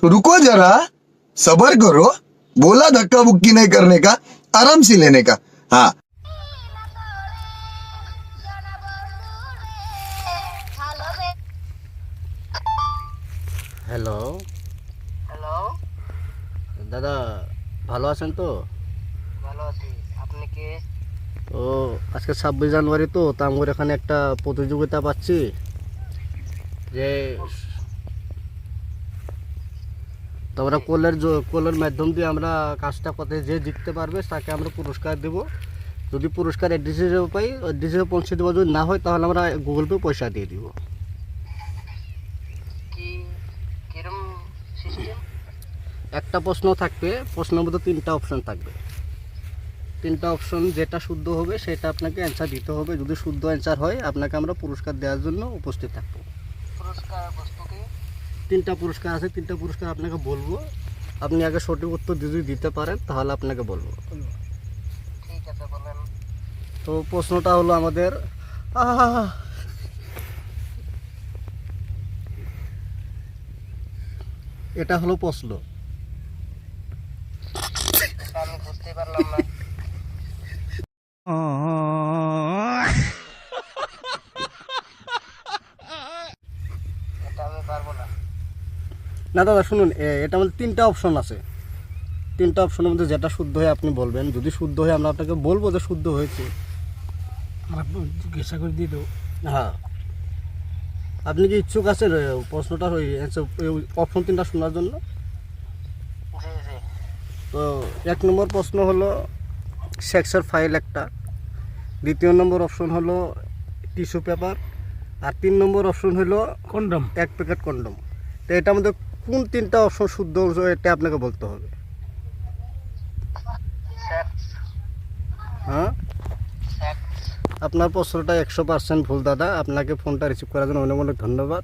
रुको जरा, सबर करो। बोला धक्का बुक्की नहीं करने का, आराम से लेने का। हाँ হ্যালো হ্যালো, দাদা, ভালো আছেন তো? ভালো আছি। আপনি কে? ও আজকে 26 জানুয়ারি তো আমার এখানে একটা প্রতিযোগিতা পাচ্ছি যে তো আমরা কলের মাধ্যম দিয়ে আমরা কাজটা করতে যে জিততে পারবে তাকে আমরা পুরস্কার দেব। যদি পুরস্কার অ্যাড্রেস হিসেবে পাই অ্যাড্রেস হিসেবে পৌঁছে দেবো, যদি না হয় তাহলে আমরা গুগল পে পয়সা দিয়ে দিব। কি কিরম সিস্টেম? একটা প্রশ্ন থাকবে, প্রশ্নের মধ্যে 3টা অপশন থাকবে। 3টা অপশন যেটা শুদ্ধ হবে সেটা আপনাকে অ্যান্সার দিতে হবে। যদি শুদ্ধ অ্যান্সার হয় আপনাকে আমরা পুরস্কার দেওয়ার জন্য উপস্থিত থাকবো। পুরস্কার বস্তু কি? 3টা পুরস্কার আছে, 3টা পুরস্কার আপনাকে বলবো। আপনি আগে সঠিক উত্তর যদি দিতে পারেন তাহলে আপনাকে বলবো। ঠিক আছে, বলেন। তো প্রশ্নটা হলো আমাদের এটা হলো প্রশ্ন। এটা আমি বুঝতে পারলাম না। এটা আমি পারবো না। না দাদা শুনুন, এটা আমাদের 3টা অপশন আছে। 3টা অপশনের মধ্যে যেটা শুদ্ধ হয় আপনি বলবেন। যদি শুদ্ধ হয় আমরা আপনাকে বলবো যে শুদ্ধ হয়েছে। জিজ্ঞাসা করে দিয়ে দেবো। হ্যাঁ, আপনি কি ইচ্ছুক আছেন প্রশ্নটার ওই অপশন 3টা শোনার জন্য? জি জি। তো 1 নম্বর প্রশ্ন হলো সেক্সের ফাইল একটা, 2য় নম্বর অপশন হলো টিস্যু পেপার, আর 3 নম্বর অপশন হলো কন্ডম। 1 packet condom. তো এটার মধ্যে কোন 3টা অপশন শুদ্ধ এটা আপনাকে বলতে হবে। সেক্স। হ্যাঁ, সেক্স। আপনার প্রশ্নটা 100% ভুল দাদা। আপনাকে ফোনটা রিসিভ করার জন্য অনেক অনেক ধন্যবাদ।